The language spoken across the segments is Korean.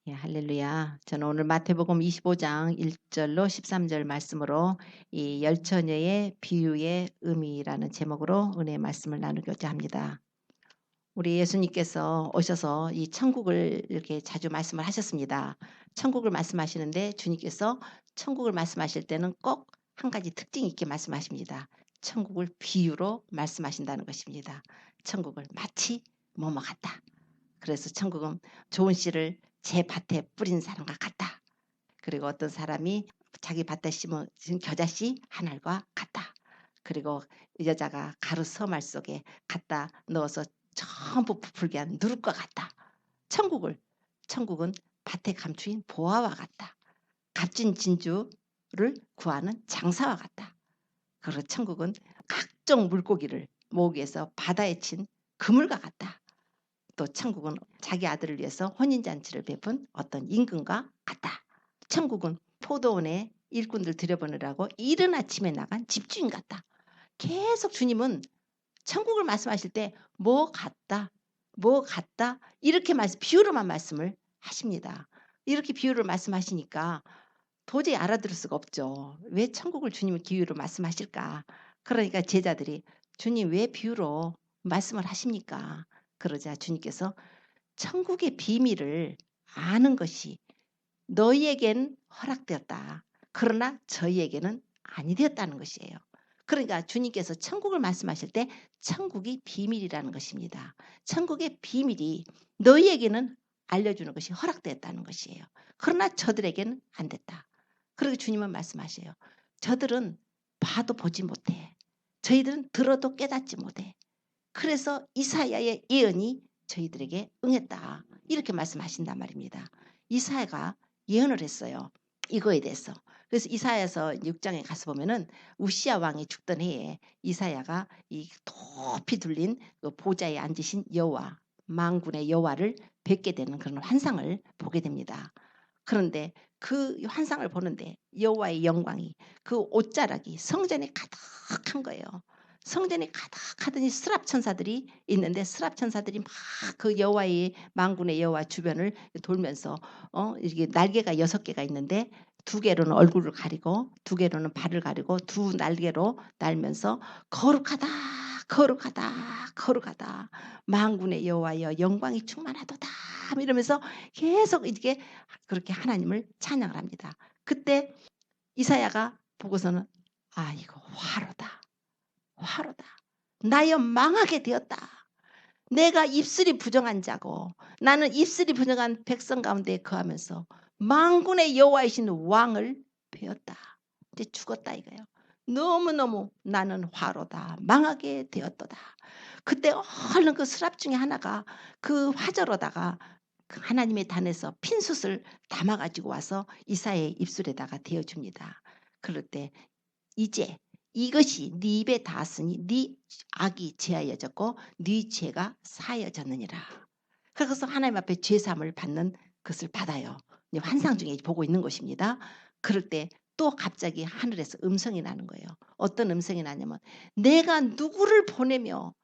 예, 할렐루야. 저는 오늘 마태복음 25장 1절로 13절 말씀으로 이 열처녀의 비유의 의미라는 제목으로 은혜의 말씀을 나누고자 합니다. 우리 예수님께서 오셔서 이 천국을 이렇게 자주 말씀을 하셨습니다. 천국을 말씀하시는데 주님께서 천국을 말씀하실 때는 꼭 한 가지 특징 있게 말씀하십니다. 천국을 비유로 말씀하신다는 것입니다. 천국을 마치 뭐뭐 같다. 그래서 천국은 좋은 씨를 제 밭에 뿌린 사람과 같다. 그리고 어떤 사람이 자기 밭에 심은 겨자씨 한 알과 같다. 그리고 여자가 가루 서말 속에 갖다 넣어서 전부 부풀게 한 누룩과 같다. 천국은 밭에 감추인 보화와 같다. 값진 진주를 구하는 장사와 같다. 그리고 천국은 각종 물고기를 모으기 위해서 바다에 친 그물과 같다. 또 천국은 자기 아들을 위해서 혼인잔치를 베푼 어떤 임금과 같다. 천국은 포도원에 일꾼들 들여보내라고 이른 아침에 나간 집주인 같다. 계속 주님은 천국을 말씀하실 때 뭐 같다, 뭐 같다 이렇게 비유로만 말씀을 하십니다. 이렇게 비유를 말씀하시니까 도저히 알아들을 수가 없죠. 왜 천국을 주님은 비유로 말씀하실까? 그러니까 제자들이 주님 왜 비유로 말씀을 하십니까? 그러자 주님께서 천국의 비밀을 아는 것이 너희에겐 허락되었다. 그러나 저희에게는 아니 되었다는 것이에요. 그러니까 주님께서 천국을 말씀하실 때 천국이 비밀이라는 것입니다. 천국의 비밀이 너희에게는 알려주는 것이 허락되었다는 것이에요. 그러나 저들에게는 안 됐다. 그리고 주님은 말씀하세요. 저들은 봐도 보지 못해. 저희들은 들어도 깨닫지 못해. 그래서 이사야의 예언이 저희들에게 응했다. 이렇게 말씀하신단 말입니다. 이사야가 예언을 했어요. 이거에 대해서. 그래서 이사야서 6장에 가서 보면은 우시야 왕이 죽던 해에 이사야가 이 높이 둘린 그 보좌에 앉으신 여호와, 만군의 여호와를 뵙게 되는 그런 환상을 보게 됩니다. 그런데 그 환상을 보는데 여호와의 영광이 그 옷자락이 성전에 가득한 거예요. 성전에 가득하더니 스랍 천사들이 있는데 스랍 천사들이 막 그 여호와의 만군의 여호와 주변을 돌면서 이게 날개가 6개가 있는데 2개로는 얼굴을 가리고 2개로는 발을 가리고 2날개로 날면서 거룩하다 거룩하다 거룩하다 만군의 여호와여 영광이 충만하도다 이러면서 계속 이렇게 그렇게 하나님을 찬양을 합니다. 그때 이사야가 보고서는 아 이거 화로다. 화로다. 나여 망하게 되었다. 내가 입술이 부정한 자고 나는 입술이 부정한 백성 가운데 거하면서 만군의 여호와이신 왕을 배웠다. 이제 죽었다 이거예요. 너무너무 나는 화로다. 망하게 되었도다. 그때 얼른 그 스랍 중에 하나가 그 화저로다가 그 하나님의 단에서 핀숯을 담아가지고 와서 이사야의 입술에다가 대어줍니다. 그럴 때 이제 이것이 네 입에 닿았으니 네 악이 제하여졌고 네 죄가 사하여졌느니라. 그래서 하나님 앞에 죄사함을 받는 것을 받아요. 환상 중에 보고 있는 것입니다. 그럴 때 또 갑자기 하늘에서 음성이 나는 거예요. 어떤 음성이 나냐면 내가 누구를 보내며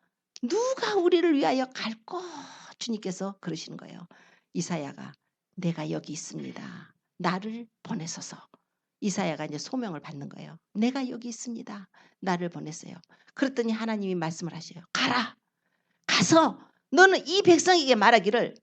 누가 우리를 위하여 갈꼬 주님께서 그러시는 거예요. 이사야가 내가 여기 있습니다. 나를 보내소서. 이사야가 이제 소명을 받는 거예요. 내가 여기 있습니다. 나를 보냈어요. 그랬더니 하나님이 말씀을 하셔요. 가라. 가서 너는 이 백성에게 말하기를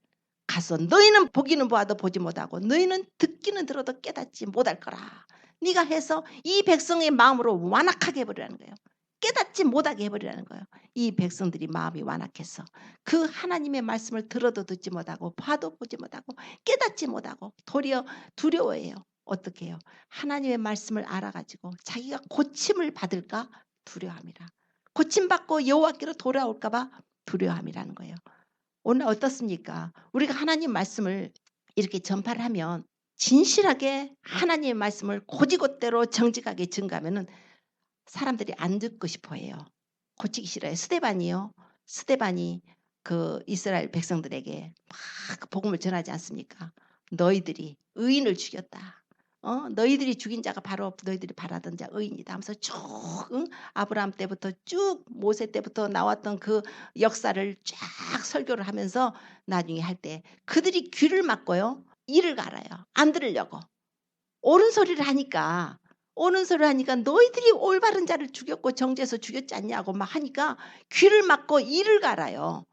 가서 너희는 보기는 보아도 보지 못하고 너희는 듣기는 들어도 깨닫지 못할 거라. 네가 해서 이 백성의 마음으로 완악하게 해버리라는 거예요. 깨닫지 못하게 해버리라는 거예요. 이 백성들이 마음이 완악해서 그 하나님의 말씀을 들어도 듣지 못하고 봐도 보지 못하고 깨닫지 못하고 도리어 두려워해요. 어떻게 해요? 하나님의 말씀을 알아가지고 자기가 고침을 받을까 두려워함이라. 고침받고 여호와께로 돌아올까 봐 두려워함이라는 거예요. 오늘 어떻습니까? 우리가 하나님 말씀을 이렇게 전파를 하면 진실하게 하나님의 말씀을 고지곳대로 정직하게 증가하면은 사람들이 안 듣고 싶어 해요. 고치기 싫어요. 스데반이요. 스데반이 그 이스라엘 백성들에게 막 복음을 전하지 않습니까? 너희들이 의인을 죽였다. 너희들이 죽인 자가 바로 너희들이 바라던 자 의인이다 하면서 쭉 아브라함 때부터 쭉 모세 때부터 나왔던 그 역사를 쫙 설교를 하면서 나중에 할 때 그들이 귀를 막고요. 이를 갈아요. 안 들으려고. 옳은 소리를 하니까 너희들이 올바른 자를 죽였고 정죄해서 죽였지 않냐고 막 하니까 귀를 막고 이를 갈아요.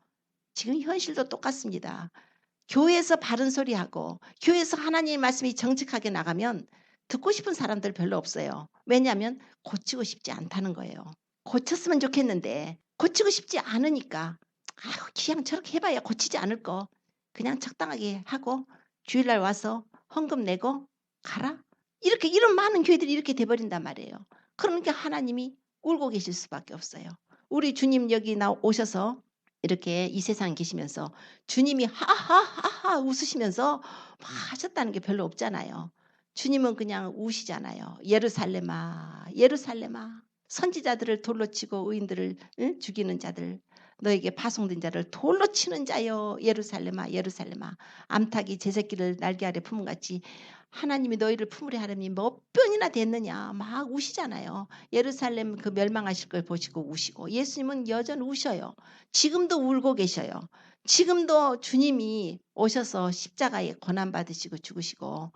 지금 현실도 똑같습니다. 교회에서 바른 소리하고 교회에서 하나님의 말씀이 정직하게 나가면 듣고 싶은 사람들 별로 없어요. 왜냐하면 고치고 싶지 않다는 거예요. 고쳤으면 좋겠는데 고치고 싶지 않으니까 아유 그냥 저렇게 해봐야 고치지 않을 거. 그냥 적당하게 하고 주일날 와서 헌금 내고 가라. 이렇게 이런 많은 교회들이 이렇게 돼버린단 말이에요. 그러니까 하나님이 울고 계실 수밖에 없어요. 우리 주님 여기 오셔서 이렇게 이 세상에 계시면서 주님이 하하하하 웃으시면서 막 하셨다는 게 별로 없잖아요. 주님은 그냥 우시잖아요. 예루살렘아 예루살렘아 선지자들을 돌로 치고 의인들을 죽이는 자들 너에게 파송된 자를 돌로 치는 자여 예루살렘아 예루살렘아 암탉이 제 새끼를 날개 아래 품은같이 하나님이 너희를 품으려 하려니 몇 번이나 됐느냐 막 우시잖아요. 예루살렘 그 멸망하실 걸 보시고 우시고 예수님은 여전히 우셔요. 지금도 울고 계셔요. 지금도 주님이 오셔서 십자가에 고난받으시고 죽으시고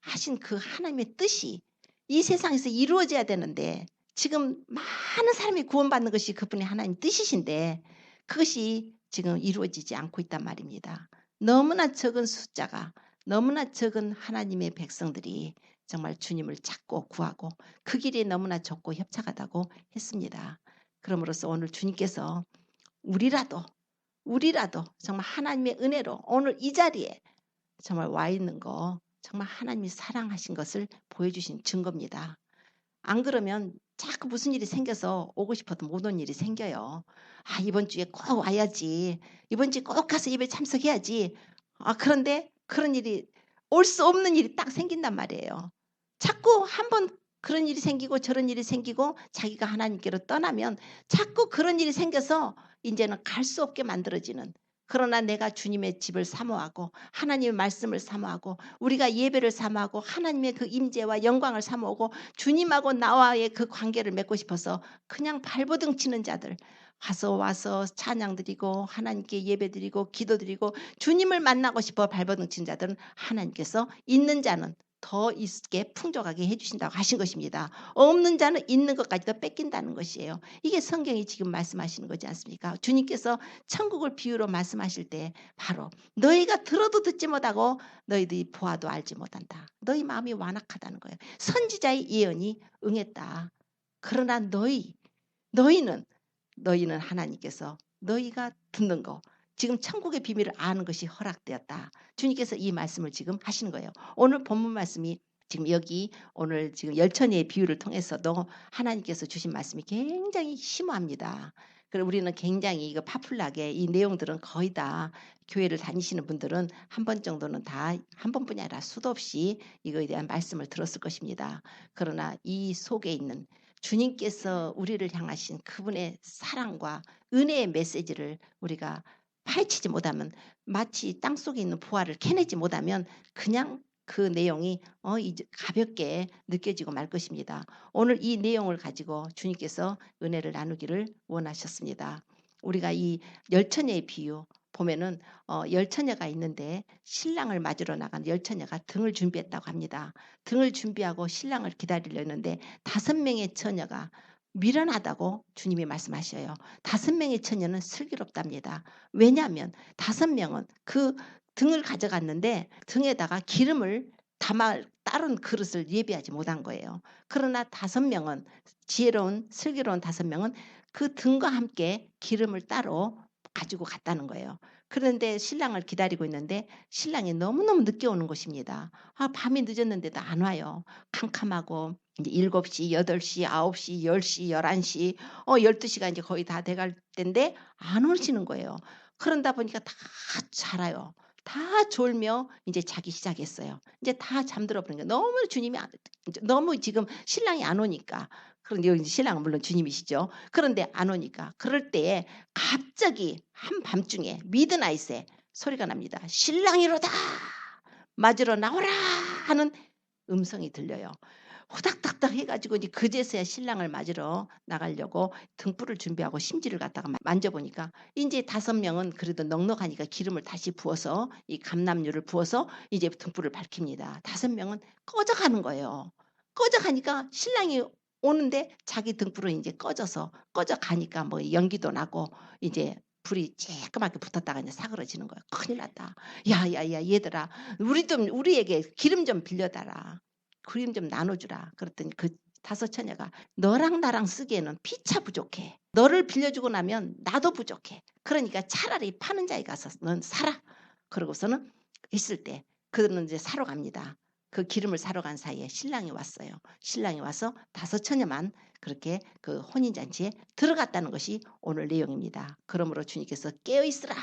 하신 그 하나님의 뜻이 이 세상에서 이루어져야 되는데 지금 많은 사람이 구원받는 것이 그분의 하나님 뜻이신데 그것이 지금 이루어지지 않고 있단 말입니다. 너무나 적은 숫자가 너무나 적은 하나님의 백성들이 정말 주님을 찾고 구하고 그 길이 너무나 좁고 협착하다고 했습니다. 그러므로써 오늘 주님께서 우리라도 정말 하나님의 은혜로 오늘 이 자리에 정말 와 있는 거 정말 하나님이 사랑하신 것을 보여주신 증거입니다. 안 그러면 자꾸 무슨 일이 생겨서 오고 싶어도 못 온 일이 생겨요. 아 이번 주에 꼭 와야지. 이번 주에 꼭 가서 예배 참석해야지. 아 그런데 그런 일이 올 수 없는 일이 딱 생긴단 말이에요. 자꾸 한번 그런 일이 생기고 저런 일이 생기고 자기가 하나님께로 떠나면 자꾸 그런 일이 생겨서 이제는 갈 수 없게 만들어지는 그러나 내가 주님의 집을 사모하고 하나님의 말씀을 사모하고 우리가 예배를 사모하고 하나님의 그 임재와 영광을 사모하고 주님하고 나와의 그 관계를 맺고 싶어서 그냥 발버둥 치는 자들 와서 찬양 드리고 하나님께 예배 드리고 기도 드리고 주님을 만나고 싶어 발버둥 치는 자들은 하나님께서 있는 자는 더 있게 풍족하게 해주신다고 하신 것입니다. 없는 자는 있는 것까지도 뺏긴다는 것이에요. 이게 성경이 지금 말씀하시는 거지 않습니까? 주님께서 천국을 비유로 말씀하실 때 바로 너희가 들어도 듣지 못하고 너희들이 보아도 알지 못한다. 너희 마음이 완악하다는 거예요. 선지자의 예언이 응했다. 그러나 너희는 하나님께서 너희가 듣는 거 지금 천국의 비밀을 아는 것이 허락되었다. 주님께서 이 말씀을 지금 하시는 거예요. 오늘 본문 말씀이 지금 여기 오늘 지금 열천의 비유를 통해서도 하나님께서 주신 말씀이 굉장히 심오합니다. 그리고 우리는 굉장히 이거 파풀나게 이 내용들은 거의 다 교회를 다니시는 분들은 한 번 정도는 다 한 번뿐이 아니라 수도 없이 이거에 대한 말씀을 들었을 것입니다. 그러나 이 속에 있는 주님께서 우리를 향하신 그분의 사랑과 은혜의 메시지를 우리가 파헤치지 못하면 마치 땅속에 있는 보화를 캐내지 못하면 그냥 그 내용이 이제 가볍게 느껴지고 말 것입니다. 오늘 이 내용을 가지고 주님께서 은혜를 나누기를 원하셨습니다. 우리가 이 열처녀의 비유 보면은 열처녀가 있는데 신랑을 맞으러 나간 열처녀가 등을 준비했다고 합니다. 등을 준비하고 신랑을 기다리려 했는데 5명의 처녀가 미련하다고 주님이 말씀하셔요. 5명의 처녀는 슬기롭답니다. 왜냐하면 5명은 그 등을 가져갔는데 등에다가 기름을 담아 다른 그릇을 예비하지 못한 거예요. 그러나 5명은 지혜로운 슬기로운 5명은 그 등과 함께 기름을 따로 가지고 갔다는 거예요. 그런데 신랑을 기다리고 있는데 신랑이 너무너무 늦게 오는 것입니다. 밤이 늦었는데도 안 와요. 캄캄하고 이제 7시, 8시, 9시, 10시, 11시, 12시가 이제 거의 다 돼갈 때인데 안 오시는 거예요. 그런다 보니까 다 자라요. 다 졸며 이제 자기 시작했어요. 이제 다 잠들어 버린 거예요. 너무 주님이 너무 지금 신랑이 안 오니까. 그런데 여기 신랑은 물론 주님이시죠. 그런데 안 오니까 그럴 때에 갑자기 한밤중에 미드나잇에 소리가 납니다. 신랑이로다 맞으러 나오라 하는 음성이 들려요. 후닥닥닥 해가지고 이제 그제서야 신랑을 맞으러 나가려고 등불을 준비하고 심지를 갖다가 만져보니까 이제 5명은 그래도 넉넉하니까 기름을 다시 부어서 이 감람유를 부어서 이제 등불을 밝힙니다. 5명은 꺼져가는 거예요. 꺼져가니까 신랑이 오는데 자기 등불은 이제 꺼져가니까 뭐 연기도 나고 이제 불이 쬐끄맣게 붙었다가 이제 사그러지는 거예요. 큰일 났다. 야야야 얘들아 우리에게 기름 좀 빌려달라. 기름 좀 나눠주라. 그랬더니 그 5 처녀가 너랑 나랑 쓰기에는 피차 부족해. 너를 빌려주고 나면 나도 부족해. 그러니까 차라리 파는 자에 가서 넌 사라. 그러고서는 있을 때 그들은 이제 사러 갑니다. 그 기름을 사러 간 사이에 신랑이 왔어요. 신랑이 와서 5 처녀만 그렇게 그 혼인잔치에 들어갔다는 것이 오늘 내용입니다. 그러므로 주님께서 깨어있으라.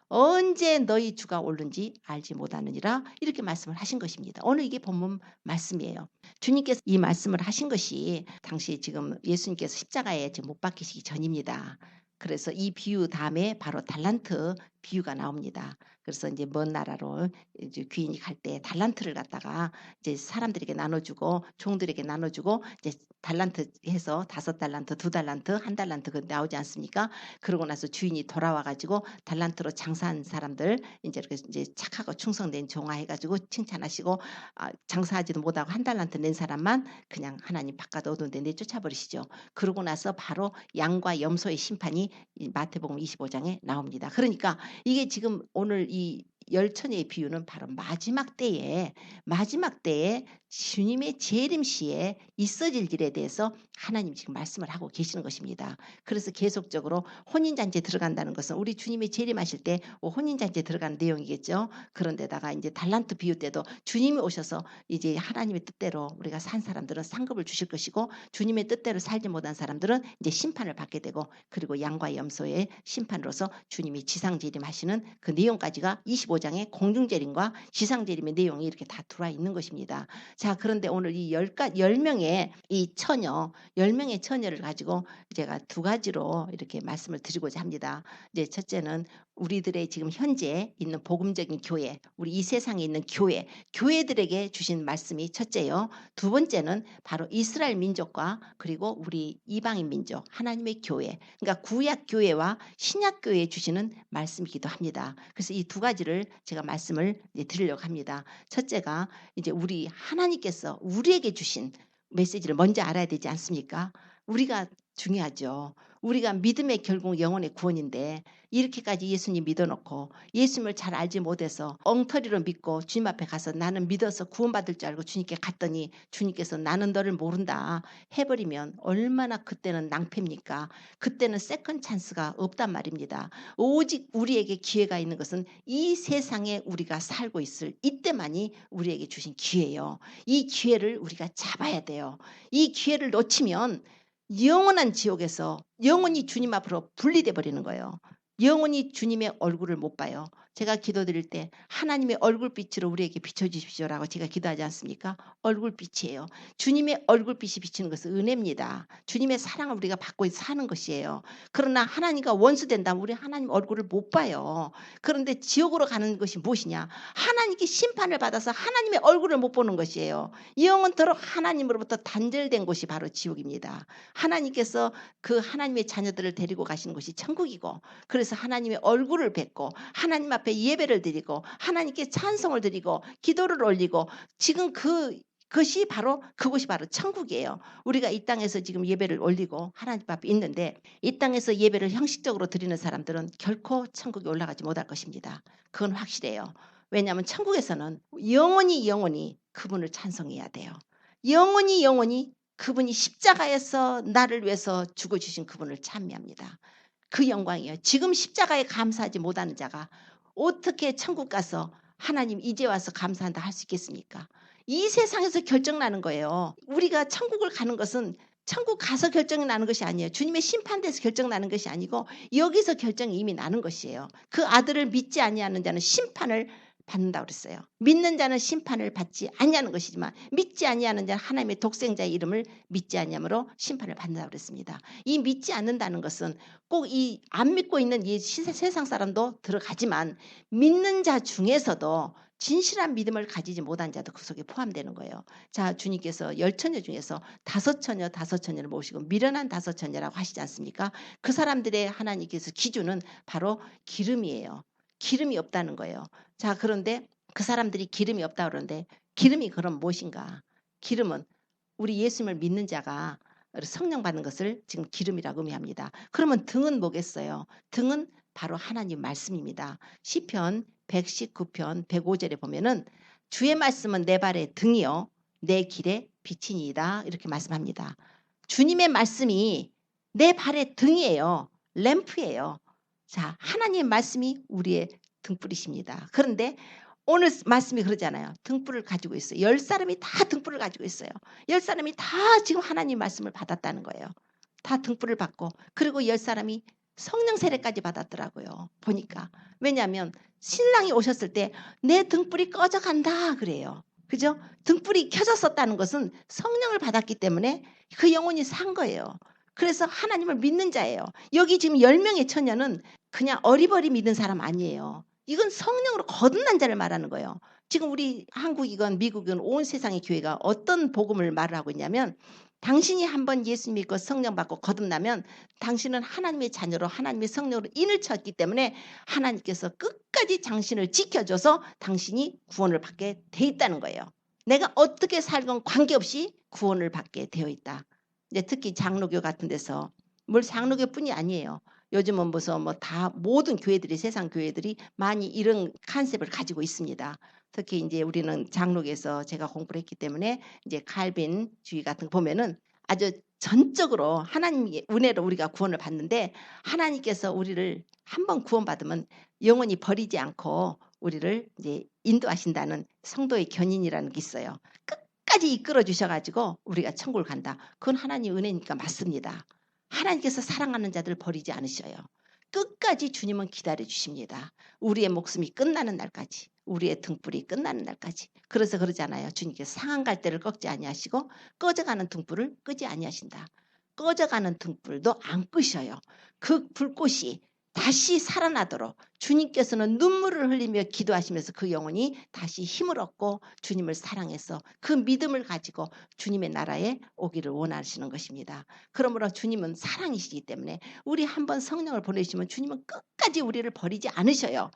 언제 너희 주가 오는지 알지 못하느니라 이렇게 말씀을 하신 것입니다. 오늘 이게 본문 말씀이에요. 주님께서 이 말씀을 하신 것이 당시 지금 예수님께서 십자가에 지금 못 박히시기 전입니다. 그래서 이 비유 다음에 바로 달란트 비유가 나옵니다. 그래서 이제 먼 나라로 이제 귀인이 갈 때 달란트를 갖다가 이제 사람들에게 나눠주고 종들에게 나눠주고 이제 달란트 해서 5달란트, 2달란트, 1달란트 그 나오지 않습니까? 그러고 나서 주인이 돌아와 가지고 달란트로 장사한 사람들 이제 이렇게 이제 착하고 충성된 종아 해가지고 칭찬하시고 장사하지도 못하고 1달란트 낸 사람만 그냥 하나님 바깥 어두운 데 내쫓아 버리시죠. 그러고 나서 바로 양과 염소의 심판이 이 마태복음 25장에 나옵니다. 그러니까 이게 지금 오늘 이 10처녀의 비유는 바로 마지막 때에 주님의 재림 시에 있어질 일에 대해서 하나님 지금 말씀을 하고 계시는 것입니다. 그래서 계속적으로 혼인잔치에 들어간다는 것은 우리 주님이 재림하실 때 혼인잔치에 들어가는 내용이겠죠. 그런데다가 이제 달란트 비유 때도 주님이 오셔서 이제 하나님의 뜻대로 우리가 산 사람들은 상급을 주실 것이고 주님의 뜻대로 살지 못한 사람들은 이제 심판을 받게 되고 그리고 양과 염소의 심판으로서 주님이 지상재림하시는 그 내용까지가 25장의 공중재림과 지상재림의 내용이 이렇게 다 들어와 있는 것입니다. 자, 그런데 오늘 이 10명의 이 처녀 10명의 처녀를 가지고 제가 2가지로 이렇게 말씀을 드리고자 합니다. 이제 첫째는 우리들의 지금 현재 있는 복음적인 교회, 우리 이 세상에 있는 교회들에게 주신 말씀이 첫째요. 2번째는 바로 이스라엘 민족과 그리고 우리 이방인 민족, 하나님의 교회, 그러니까 구약 교회와 신약 교회에 주시는 말씀이기도 합니다. 그래서 이 2가지를 제가 말씀을 드리려고 합니다. 첫째가 이제 우리 하나님께서 우리에게 주신 메시지를 먼저 알아야 되지 않습니까? 우리가 중요하죠. 우리가 믿음의 결국 영혼의 구원인데 이렇게까지 예수님 믿어놓고 예수님을 잘 알지 못해서 엉터리로 믿고 주님 앞에 가서 나는 믿어서 구원받을 줄 알고 주님께 갔더니 주님께서 나는 너를 모른다 해버리면 얼마나 그때는 낭패입니까? 그때는 세컨 찬스가 없단 말입니다. 오직 우리에게 기회가 있는 것은 이 세상에 우리가 살고 있을 이때만이 우리에게 주신 기회예요. 이 기회를 우리가 잡아야 돼요. 이 기회를 놓치면 영원한 지옥에서 영원히 주님 앞으로 분리돼 버리는 거예요. 영원히 주님의 얼굴을 못 봐요. 제가 기도드릴 때 하나님의 얼굴빛으로 우리에게 비춰주십시오라고 제가 기도하지 않습니까? 얼굴빛이에요. 주님의 얼굴빛이 비치는 것은 은혜입니다. 주님의 사랑을 우리가 받고 사는 것이에요. 그러나 하나님과 원수된다면 우리 하나님 얼굴을 못 봐요. 그런데 지옥으로 가는 것이 무엇이냐? 하나님께 심판을 받아서 하나님의 얼굴을 못 보는 것이에요. 영원토록 하나님으로부터 단절된 곳이 바로 지옥입니다. 하나님께서 그 하나님의 자녀들을 데리고 가시는 곳이 천국이고 그래서 하나님의 얼굴을 뵙고 하나님 앞에 예배를 드리고 하나님께 찬송을 드리고 기도를 올리고 지금 그것이 바로 천국이에요. 우리가 이 땅에서 지금 예배를 올리고 하나님 앞에 있는데 이 땅에서 예배를 형식적으로 드리는 사람들은 결코 천국에 올라가지 못할 것입니다. 그건 확실해요. 왜냐하면 천국에서는 영원히 그분을 찬송해야 돼요. 영원히 그분이 십자가에서 나를 위해서 죽어주신 그분을 찬미합니다. 그 영광이에요. 지금 십자가에 감사하지 못하는 자가 어떻게 천국 가서 하나님 이제 와서 감사한다 할 수 있겠습니까? 이 세상에서 결정나는 거예요. 우리가 천국을 가는 것은 천국 가서 결정이 나는 것이 아니에요. 주님의 심판대에서 결정나는 것이 아니고 여기서 결정이 이미 나는 것이에요. 그 아들을 믿지 아니하는 자는 심판을 받는다고 그랬어요. 믿는 자는 심판을 받지 아니하는 것이지만 믿지 아니하는 자는 하나님의 독생자의 이름을 믿지 아니함으로 심판을 받는다고 그랬습니다. 이 믿지 않는다는 것은 꼭 이 안 믿고 있는 이 세상 사람도 들어가지만 믿는 자 중에서도 진실한 믿음을 가지지 못한 자도 그 속에 포함되는 거예요. 자, 주님께서 10처녀 중에서 5처녀를 모시고 미련한 5처녀라고 하시지 않습니까? 그 사람들의 하나님께서 기준은 바로 기름이에요. 기름이 없다는 거예요. 자, 그런데 그 사람들이 기름이 없다 그러는데 기름이 그럼 무엇인가? 기름은 우리 예수님을 믿는 자가 성령 받는 것을 지금 기름이라고 의미합니다. 그러면 등은 뭐겠어요? 등은 바로 하나님 말씀입니다. 시편 119편 105절에 보면은 주의 말씀은 내 발의 등이요 내 길의 빛이니이다 이렇게 말씀합니다. 주님의 말씀이 내 발의 등이에요. 램프예요. 자, 하나님의 말씀이 우리의 등불이십니다. 그런데 오늘 말씀이 그러잖아요. 등불을 가지고 있어요. 10사람이 다 등불을 가지고 있어요. 10사람이 다 지금 하나님 말씀을 받았다는 거예요. 다 등불을 받고 그리고 10사람이 성령 세례까지 받았더라고요. 보니까. 왜냐하면 신랑이 오셨을 때 내 등불이 꺼져간다 그래요. 그죠? 등불이 켜졌었다는 것은 성령을 받았기 때문에 그 영혼이 산 거예요. 그래서 하나님을 믿는 자예요. 여기 지금 10명의 처녀는 그냥 어리버리 믿는 사람 아니에요. 이건 성령으로 거듭난 자를 말하는 거예요. 지금 우리 한국이건 미국이건 온 세상의 교회가 어떤 복음을 말을 하고 있냐면 당신이 한번 예수 믿고 성령 받고 거듭나면 당신은 하나님의 자녀로 하나님의 성령으로 인을 쳤기 때문에 하나님께서 끝까지 당신을 지켜줘서 당신이 구원을 받게 돼 있다는 거예요. 내가 어떻게 살건 관계없이 구원을 받게 되어 있다. 이제 특히 장로교 같은 데서 뭘 장로교뿐이 아니에요. 요즘은 무슨 뭐 다 모든 교회들이 세상 교회들이 많이 이런 컨셉을 가지고 있습니다. 특히 이제 우리는 장로교에서 제가 공부를 했기 때문에 이제 칼빈주의 같은 거 보면은 아주 전적으로 하나님의 은혜로 우리가 구원을 받는데 하나님께서 우리를 한번 구원받으면 영원히 버리지 않고 우리를 이제 인도하신다는 성도의 견인이라는 게 있어요. 끝까지 이끌어 주셔가지고 우리가 천국을 간다. 그건 하나님의 은혜니까 맞습니다. 하나님께서 사랑하는 자들 버리지 않으셔요. 끝까지 주님은 기다려 주십니다. 우리의 목숨이 끝나는 날까지, 우리의 등불이 끝나는 날까지. 그래서 그러잖아요. 주님께서 상한 갈대를 꺾지 아니하시고 꺼져가는 등불을 끄지 아니하신다. 꺼져가는 등불도 안 끄셔요. 그 불꽃이 다시 살아나도록 주님께서는 눈물을 흘리며 기도하시면서 그 영혼이 다시 힘을 얻고 주님을 사랑해서 그 믿음을 가지고 주님의 나라에 오기를 원하시는 것입니다. 그러므로 주님은 사랑이시기 때문에 우리 한번 성령을 보내시면 주님은 끝까지 우리를 버리지 않으셔요.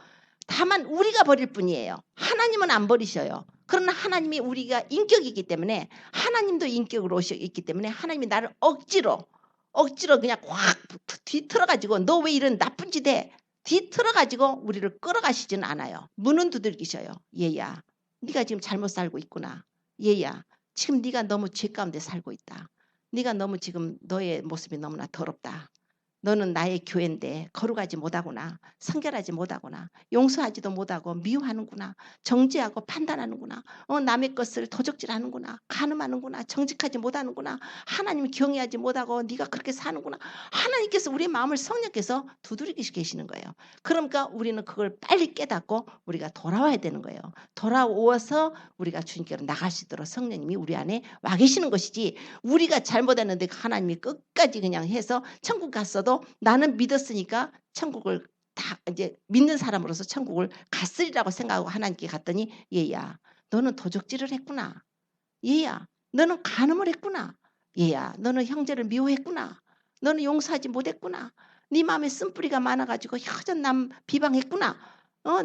다만 우리가 버릴 뿐이에요. 하나님은 안 버리셔요. 그러나 하나님이 우리가 인격이기 때문에 하나님도 인격으로 오셨기 때문에 하나님이 나를 억지로 그냥 확 뒤틀어가지고 너 왜 이런 나쁜 짓 해? 뒤틀어가지고 우리를 끌어가시지는 않아요. 문은 두들기셔요. 얘야 네가 지금 잘못 살고 있구나. 얘야 지금 네가 너무 죄 가운데 살고 있다. 네가 너무 지금 너의 모습이 너무나 더럽다. 너는 나의 교회인데 거룩하지 못하구나. 성결하지 못하구나. 용서하지도 못하고 미워하는구나. 정죄하고 판단하는구나. 남의 것을 도적질하는구나. 간음하는구나. 정직하지 못하는구나. 하나님 경외하지 못하고 네가 그렇게 사는구나. 하나님께서 우리의 마음을 성령께서 두드리고 계시는 거예요. 그러니까 우리는 그걸 빨리 깨닫고 우리가 돌아와야 되는 거예요. 돌아오어서 우리가 주님께로 나갈 수 있도록 성령님이 우리 안에 와 계시는 것이지 우리가 잘못했는데 하나님이 끝까지 그냥 해서 천국 갔어도 나는 믿었으니까 천국을 다 이제 믿는 사람으로서 천국을 갔으리라고 생각하고 하나님께 갔더니 얘야 너는 도적질을 했구나. 얘야 너는 간음을 했구나. 얘야 너는 형제를 미워했구나. 너는 용서하지 못했구나. 네 마음에 쓴뿌리가 많아가지고 여전 남 비방했구나.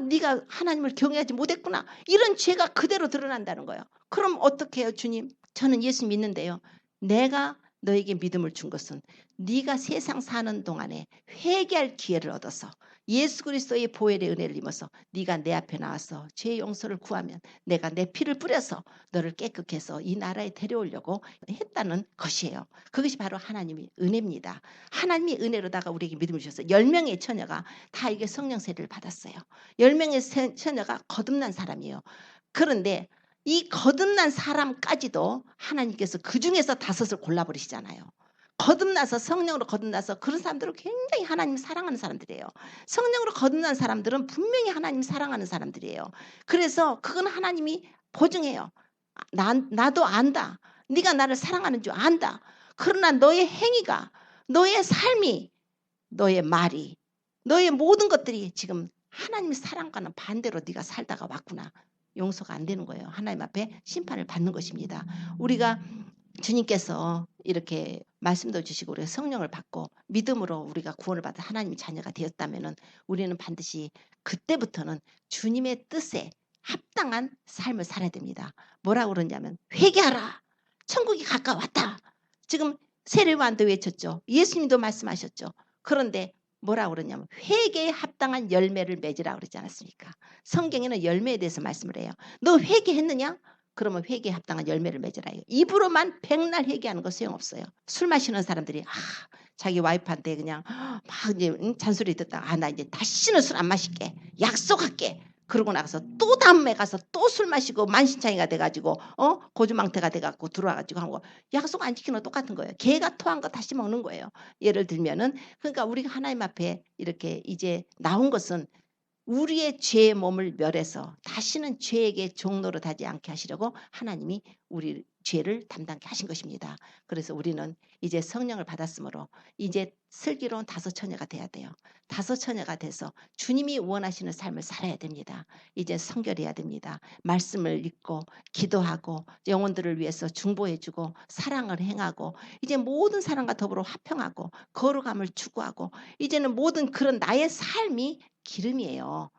네가 하나님을 경외하지 못했구나. 이런 죄가 그대로 드러난다는 거예요. 그럼 어떻게 해요 주님? 저는 예수 믿는데요. 내가 너에게 믿음을 준 것은 네가 세상 사는 동안에 회개할 기회를 얻어서 예수 그리스도의 보혈의 은혜를 입어서 네가 내 앞에 나와서 죄의 용서를 구하면 내가 내 피를 뿌려서 너를 깨끗게 해서 이 나라에 데려오려고 했다는 것이에요. 그것이 바로 하나님의 은혜입니다. 하나님의 은혜로다가 우리에게 믿음을 주셔서 10명의 처녀가 다 이게 성령 세례를 받았어요. 10명의 처녀가 거듭난 사람이에요. 그런데 이 거듭난 사람까지도 하나님께서 그중에서 5을 골라버리시잖아요. 거듭나서 성령으로 거듭나서 그런 사람들은 굉장히 하나님을 사랑하는 사람들이에요. 성령으로 거듭난 사람들은 분명히 하나님을 사랑하는 사람들이에요. 그래서 그건 하나님이 보증해요. 나도 안다. 네가 나를 사랑하는 줄 안다. 그러나 너의 행위가, 너의 삶이, 너의 말이, 너의 모든 것들이 지금 하나님의 사랑과는 반대로 네가 살다가 왔구나. 용서가 안 되는 거예요. 하나님 앞에 심판을 받는 것입니다. 우리가 주님께서 이렇게 말씀도 주시고 우리가 성령을 받고 믿음으로 우리가 구원을 받아 하나님의 자녀가 되었다면 우리는 반드시 그때부터는 주님의 뜻에 합당한 삶을 살아야 됩니다. 뭐라고 그러냐면 회개하라. 천국이 가까웠다. 지금 세례요한도 외쳤죠. 예수님도 말씀하셨죠. 그런데 뭐라고 그러냐면 회개에 합당한 열매를 맺으라 그러지 않았습니까? 성경에는 열매에 대해서 말씀을 해요. 너 회개했느냐? 그러면 회개에 합당한 열매를 맺으라. 입으로만 백날 회개하는 거 소용없어요. 술 마시는 사람들이 자기 와이프한테 그냥 막 이제 잔소리 듣다가 나 이제 다시는 술 안 마실게. 약속할게. 그러고 나서 또 다음에 가서 또 술 마시고 만신창이가 돼가지고 고주망태가 돼갖고 들어와가지고 한 거 약속 안 지키는 거 똑같은 거예요. 개가 토한 거 다시 먹는 거예요. 예를 들면은 그러니까 우리가 하나님 앞에 이렇게 이제 나온 것은 우리의 죄의 몸을 멸해서 다시는 죄에게 종노릇 하지 않게 하시려고 하나님이 우리 죄를 담당케 하신 것입니다. 그래서 우리는 이제 성령을 받았으므로 이제 슬기로운 다섯 처녀가 돼야 돼요. 다섯 처녀가 돼서 주님이 원하시는 삶을 살아야 됩니다. 이제 성결해야 됩니다. 말씀을 읽고 기도하고 영혼들을 위해서 중보해주고 사랑을 행하고 이제 모든 사람과 더불어 화평하고 거룩함을 추구하고 이제는 모든 그런 나의 삶이 기름이에요.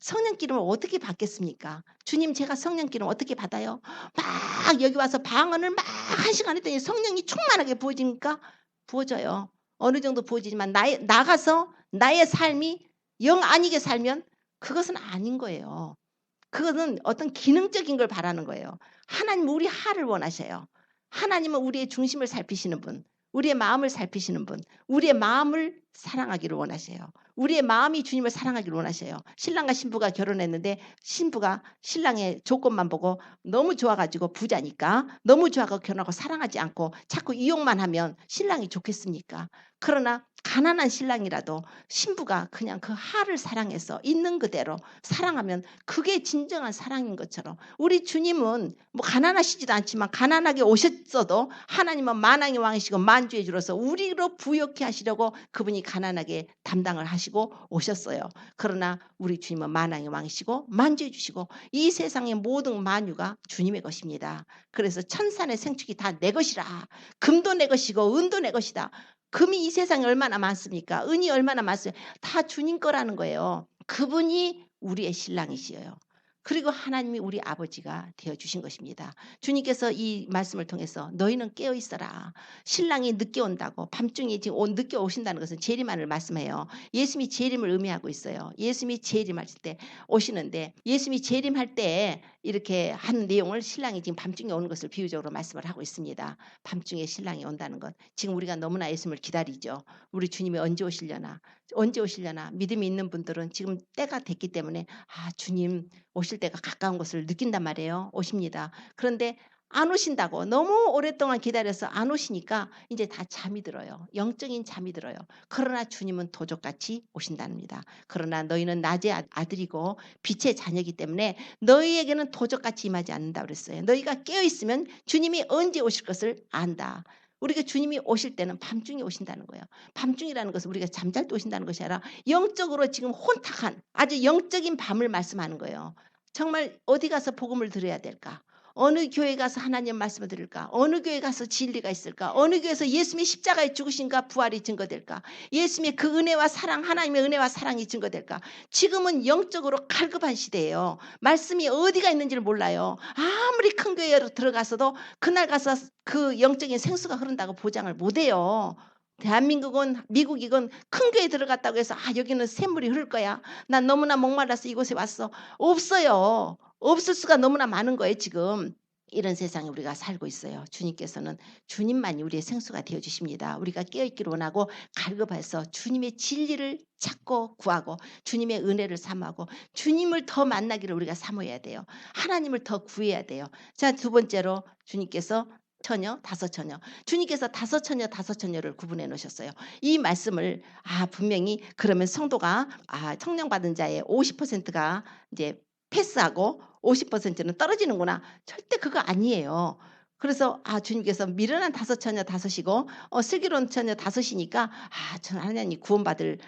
성령 기름을 어떻게 받겠습니까? 주님 제가 성령 기름 어떻게 받아요? 막 여기 와서 방언을 막 1시간 했더니 성령이 충만하게 부어집니까? 부어져요. 어느 정도 부어지지만 나가서 나의 삶이 영 아니게 살면 그것은 아닌 거예요. 그것은 어떤 기능적인 걸 바라는 거예요. 하나님 우리 하를 원하셔요. 하나님은 우리의 중심을 살피시는 분, 우리의 마음을 살피시는 분, 우리의 마음을 사랑하기를 원하셔요. 우리의 마음이 주님을 사랑하기를 원하셔요. 신랑과 신부가 결혼했는데 신부가 신랑의 조건만 보고 너무 좋아가지고 부자니까 너무 좋아하고 결혼하고 사랑하지 않고 자꾸 이용만 하면 신랑이 좋겠습니까? 그러나 가난한 신랑이라도 신부가 그냥 그 하를 사랑해서 있는 그대로 사랑하면 그게 진정한 사랑인 것처럼 우리 주님은 뭐 가난하시지도 않지만 가난하게 오셨어도 하나님은 만왕의 왕이시고 만주의 주로서 우리로 부욕해 하시려고 그분이 가난하게 담당을 하시고 오셨어요. 그러나 우리 주님은 만왕의 왕이시고 만주해 주시고 이 세상의 모든 만유가 주님의 것입니다. 그래서 천산의 생축이 다 내 것이라. 금도 내 것이고 은도 내 것이다. 금이 이 세상에 얼마나 많습니까? 은이 얼마나 많습니까? 다 주님 거라는 거예요. 그분이 우리의 신랑이시여요. 그리고 하나님이 우리 아버지가 되어주신 것입니다. 주님께서 이 말씀을 통해서 너희는 깨어있어라. 신랑이 늦게 온다고 밤중에 지금 늦게 오신다는 것은 재림안을 말씀해요. 예수님이 재림을 의미하고 있어요. 예수님이 재림하실 때 오시는데 예수님이 재림할 때 이렇게 한 내용을 신랑이 지금 밤중에 오는 것을 비유적으로 말씀을 하고 있습니다. 밤중에 신랑이 온다는 것. 지금 우리가 너무나 예수님을 기다리죠. 우리 주님이 언제 오시려나 믿음이 있는 분들은 지금 때가 됐기 때문에 주님 오실 때가 가까운 것을 느낀단 말이에요. 오십니다. 그런데 안 오신다고 너무 오랫동안 기다려서 안 오시니까 이제 다 잠이 들어요. 영적인 잠이 들어요. 그러나 주님은 도적같이 오신답니다. 그러나 너희는 낮의 아들이고 빛의 자녀이기 때문에 너희에게는 도적같이 임하지 않는다 그랬어요. 너희가 깨어있으면 주님이 언제 오실 것을 안다. 우리가 주님이 오실 때는 밤중에 오신다는 거예요. 밤중이라는 것은 우리가 잠잘 때 오신다는 것이 아니라 영적으로 지금 혼탁한 아주 영적인 밤을 말씀하는 거예요. 정말 어디 가서 복음을 들어야 될까? 어느 교회 가서 하나님 말씀을 들을까? 어느 교회 가서 진리가 있을까? 어느 교회에서 예수님이 십자가에 죽으신가 부활이 증거될까? 예수님의 그 은혜와 사랑, 하나님의 은혜와 사랑이 증거될까? 지금은 영적으로 갈급한 시대예요. 말씀이 어디가 있는지를 몰라요. 아무리 큰 교회로 들어가서도 그날 가서 그 영적인 생수가 흐른다고 보장을 못해요. 대한민국은 미국이건 큰 교회 들어갔다고 해서 여기는 샘물이 흐를 거야. 난 너무나 목말라서 이곳에 왔어. 없어요. 없을 수가 너무나 많은 거예요 지금. 이런 세상에 우리가 살고 있어요. 주님께서는 주님만이 우리의 생수가 되어주십니다. 우리가 깨어있기를 원하고 갈급해서 주님의 진리를 찾고 구하고 주님의 은혜를 사모하고 주님을 더 만나기를 우리가 사모해야 돼요. 하나님을 더 구해야 돼요. 자, 두 번째로 주님께서 처녀, 다섯 처녀. 주님께서 다섯 처녀, 다섯 처녀를 구분해 놓으셨어요. 이 말씀을 분명히 그러면 성도가 성령 받은 자의 50%가 이제 패스하고 50%는 떨어지는구나. 절대 그거 아니에요. 그래서 주님께서 미련한 다섯 처녀 다섯이고 슬기로운 처녀 다섯이니까 저는 하나님 구원받을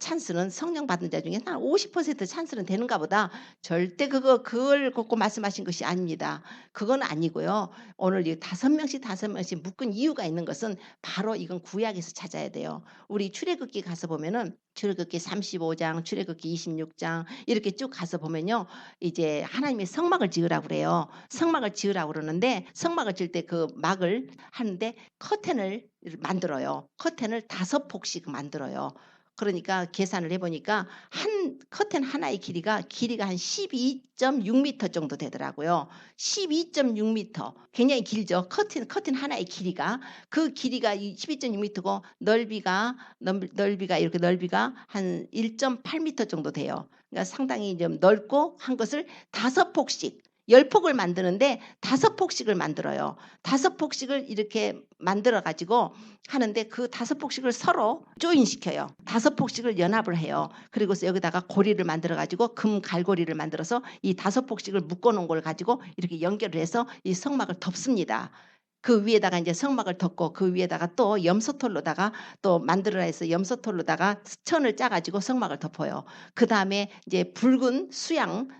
찬스는 성령 받은 자 중에 한 50% 찬스는 되는가 보다. 절대 그걸 갖고 말씀하신 것이 아닙니다. 그건 아니고요. 오늘 이 다섯 명씩 묶은 이유가 있는 것은 바로 이건 구약에서 찾아야 돼요. 우리 출애굽기 가서 보면은 출애굽기 35장, 출애굽기 26장 이렇게 쭉 가서 보면요. 이제 하나님의 성막을 지으라고 그래요. 성막을 지으라고 그러는데 성막을 지을 때 그 막을 하는데 커튼을 만들어요. 커튼을 5폭씩 만들어요. 그러니까 계산을 해보니까 한 커튼 하나의 길이가 한 12.6m 정도 되더라고요. 12.6m 굉장히 길죠. 커튼 하나의 길이가 그 길이가 12.6m고 넓이가 이렇게 넓이가 한 1.8m 정도 돼요. 그러니까 상당히 좀 넓고 한 것을 5폭씩 10폭을 만드는데 5폭씩을 만들어요. 5폭씩을 이렇게 만들어 가지고 하는데 그 5폭씩을 서로 조인시켜요. 5폭씩을 연합을 해요. 그리고서 여기다가 고리를 만들어 가지고 금 갈고리를 만들어서 이 5폭씩을 묶어 놓은 걸 가지고 이렇게 연결을 해서 이 성막을 덮습니다. 그 위에다가 이제 성막을 덮고 그 위에다가 또 염소털로다가 또 만들어라 해서 염소털로다가 천을 짜가지고 성막을 덮어요. 그 다음에 이제 붉은 수양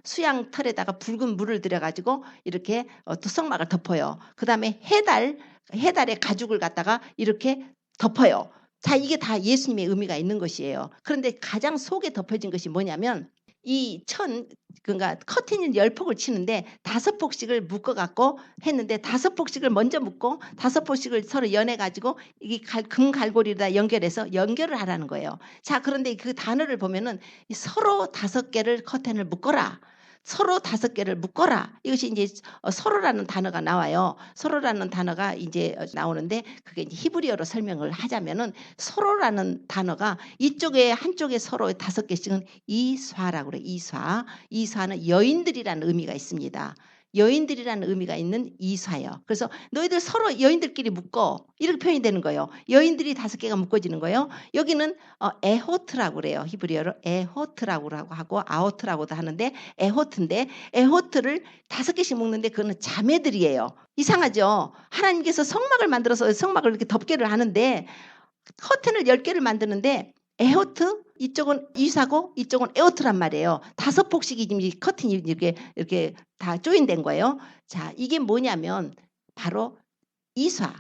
털에다가 붉은 물을 들여가지고 이렇게 또 성막을 덮어요. 그 다음에 해달의 가죽을 갖다가 이렇게 덮어요. 자, 이게 다 예수님의 의미가 있는 것이에요. 그런데 가장 속에 덮여진 것이 뭐냐면 그러니까 커튼을 10폭을 치는데 5폭씩을 묶어갖고 했는데 5폭씩을 먼저 묶고 5폭씩을 서로 연해가지고 이게 금 갈고리에다 연결을 하라는 거예요. 자, 그런데 그 단어를 보면은 서로 5개를 커튼을 묶어라. 서로 5개를 묶어라. 이것이 이제 서로라는 단어가 나와요. 서로라는 단어가 이제 나오는데 그게 이제 히브리어로 설명을 하자면은 서로라는 단어가 이쪽에 한쪽에 서로 5개씩은 이사라고 그래요. 이사는 여인들이라는 의미가 있습니다. 여인들이라는 의미가 있는 이사예요. 그래서 너희들 서로 여인들끼리 묶어 이렇게 표현이 되는 거예요. 여인들이 5개가 묶어지는 거예요. 여기는 에호트라고 그래요. 히브리어로 에호트라고 하고 아호트라고도 하는데 에호트인데 에호트를 5개씩 묶는데 그거는 자매들이에요. 이상하죠. 하나님께서 성막을 만들어서 성막을 이렇게 덮개를 하는데 커튼을 10개를 만드는데 에호트 이쪽은 이사고 이쪽은 에호트란 말이에요. 5폭씩이 지금 커튼이 이렇게 다 조인된 거예요. 자, 이게 뭐냐면 바로 이사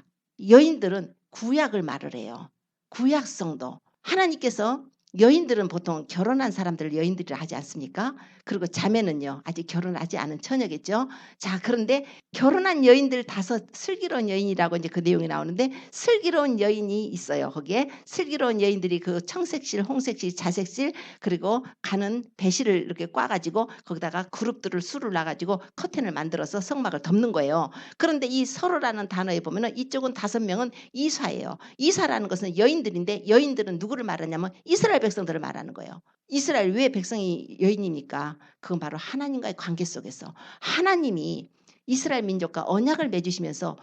여인들은 구약을 말을 해요. 구약 성도. 하나님께서 여인들은 보통 결혼한 사람들을 여인들이라 하지 않습니까? 그리고 자매는요. 아직 결혼하지 않은 처녀겠죠. 자, 그런데 결혼한 여인들 5 슬기로운 여인이라고 이제 그 내용이 나오는데 슬기로운 여인이 있어요. 거기에 슬기로운 여인들이 그 청색실, 홍색실, 자색실 그리고 가는 배실을 이렇게 꽈가지고 거기다가 그룹들을 수를 놔가지고 커튼을 만들어서 성막을 덮는 거예요. 그런데 이 서로라는 단어에 보면은 이쪽은 5명은 이사예요. 이사라는 것은 여인들인데 여인들은 누구를 말하냐면 이스라엘 백성들을 말하는 거예요. 이스라엘 왜 백성이 여인입니까? 그건 바로 하나님과의 관계 속에서 하나님이 이스라엘 민족과 언약을 맺으시면서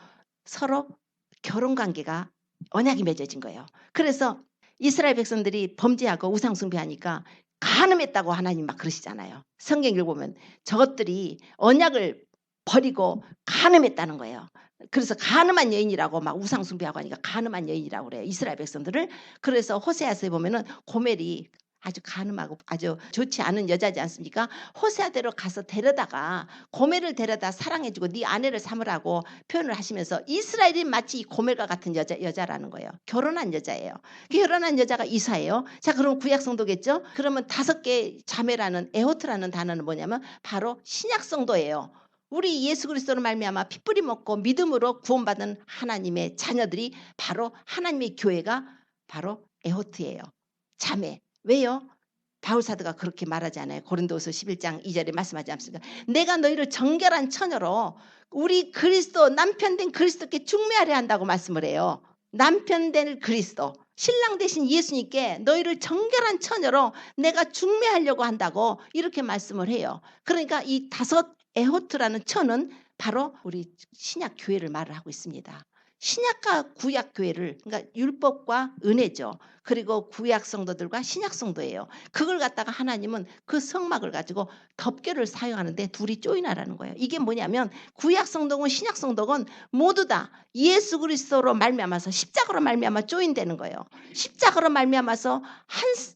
서로 결혼 관계가 언약이 맺어진 거예요. 그래서 이스라엘 백성들이 범죄하고 우상 숭배하니까 간음했다고 하나님 막 그러시잖아요. 성경 읽어보면 저것들이 언약을 버리고 간음했다는 거예요. 그래서 간음한 여인이라고 막 우상 숭배하고 하니까 간음한 여인이라고 그래요. 이스라엘 백성들을. 그래서 호세아서에 보면은 고멜이 아주 간음하고 아주 좋지 않은 여자지 않습니까? 호세아대로 가서 데려다가 고멜을 데려다 사랑해주고 네 아내를 삼으라고 표현을 하시면서 이스라엘이 마치 이 고멜과 같은 여자라는 거예요. 결혼한 여자예요. 결혼한 여자가 이사예요. 자, 그럼 구약 성도겠죠? 그러면 5개 자매라는 에호트라는 단어는 뭐냐면 바로 신약 성도예요. 우리 예수 그리스도로 말미암아 피 뿌리 먹고 믿음으로 구원받은 하나님의 자녀들이 바로 하나님의 교회가 바로 에호트예요. 자매. 왜요? 바울 사도가 그렇게 말하지 않아요. 고린도후서 11장 2절에 말씀하지 않습니까? 내가 너희를 정결한 처녀로 우리 그리스도 남편 된 그리스도께 중매하려 한다고 말씀을 해요. 남편 된 그리스도 신랑 되신 예수님께 너희를 정결한 처녀로 내가 중매하려고 한다고 이렇게 말씀을 해요. 그러니까 이 5 에호트라는 처는 바로 우리 신약 교회를 말을 하고 있습니다. 신약과 구약 교회를, 그러니까 율법과 은혜죠. 그리고 구약 성도들과 신약 성도예요. 그걸 갖다가 하나님은 그 성막을 가지고 덮개를 사용하는데 둘이 조인하라는 거예요. 이게 뭐냐면 구약 성도건 신약 성도건 모두 다 예수 그리스도로 말미암아서 십자가로 말미암아 조인되는 거예요. 십자가로 말미암아서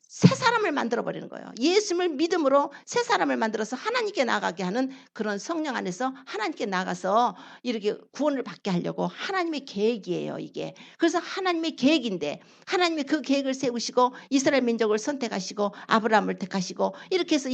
새 사람을 만들어 버리는 거예요. 예수를 믿음으로 새 사람을 만들어서 하나님께 나가게 하는 그런 성령 안에서 하나님께 나가서 이렇게 구원을 받게 하려고 하나님의 계획이에요, 이게. 그래서 하나님의 계획인데 하나님이 그 계획을 세우시고 이스라엘 민족을 선택하시고 아브라함을 택하시고 이렇게 해서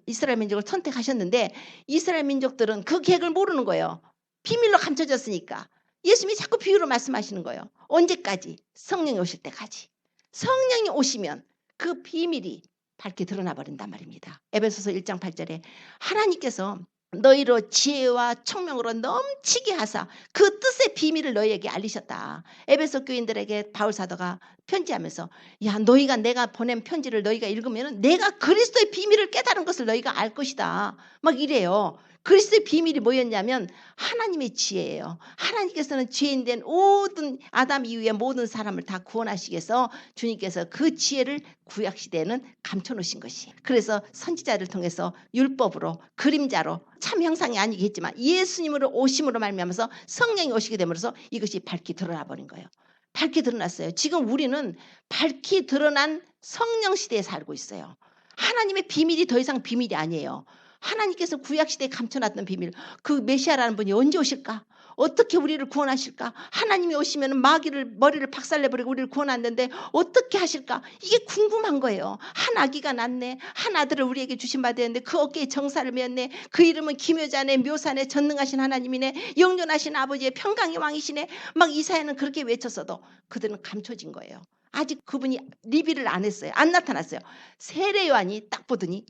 이스라엘 민족을 선택하셨는데 이스라엘 민족들은 그 계획을 모르는 거예요. 비밀로 감춰졌으니까. 예수님이 자꾸 비유로 말씀하시는 거예요. 언제까지? 성령이 오실 때까지. 성령이 오시면 그 비밀이 밝게 드러나 버린단 말입니다. 에베소서 1장 8절에 하나님께서 너희로 지혜와 총명으로 넘치게 하사 그 뜻의 비밀을 너희에게 알리셨다. 에베소 교인들에게 바울 사도가 편지하면서 야, 너희가 내가 보낸 편지를 너희가 읽으면 내가 그리스도의 비밀을 깨달은 것을 너희가 알 것이다. 막 이래요. 그리스도의 비밀이 뭐였냐면 하나님의 지혜예요. 하나님께서는 죄인된 모든 아담 이후의 모든 사람을 다 구원하시기 위해서 주님께서 그 지혜를 구약시대에는 감춰놓으신 것이. 그래서 선지자를 통해서 율법으로 그림자로 참 형상이 아니겠지만 예수님으로 오심으로 말미암아서 성령이 오시게 됨으로써 이것이 밝게 드러나 버린 거예요. 밝게 드러났어요. 지금 우리는 밝게 드러난 성령 시대에 살고 있어요. 하나님의 비밀이 더 이상 비밀이 아니에요. 하나님께서 구약시대에 감춰놨던 비밀, 그 메시아라는 분이 언제 오실까? 어떻게 우리를 구원하실까? 하나님이 오시면 마귀를 머리를 박살내버리고 우리를 구원하는데 어떻게 하실까? 이게 궁금한 거예요. 한 아기가 낳네. 한 아들을 우리에게 주신 바 되었는데 그 어깨에 정사를 메었네. 그 이름은 기묘자네, 묘사네, 전능하신 하나님이네, 영존하신 아버지의 평강의 왕이시네. 막 이사야는 그렇게 외쳤어도 그들은 감춰진 거예요. 아직 그분이 리비를 안 했어요. 안 나타났어요. 세례 요한이 딱 보더니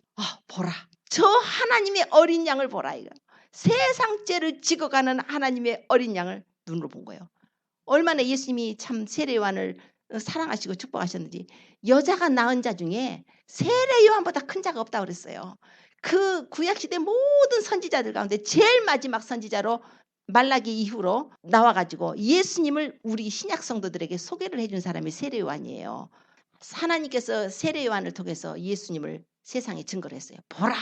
보라. 저 하나님의 어린 양을 보라 이거. 세상 죄를 지고 가는 하나님의 어린 양을 눈으로 본 거예요. 얼마나 예수님이 참 세례 요한을 사랑하시고 축복하셨는지. 여자가 낳은 자 중에 세례 요한보다 큰 자가 없다고 그랬어요. 그 구약시대 모든 선지자들 가운데 제일 마지막 선지자로 말라기 이후로 나와가지고 예수님을 우리 신약 성도들에게 소개를 해준 사람이 세례 요한이에요. 하나님께서 세례 요한을 통해서 예수님을 세상에 증거를 했어요. 보라,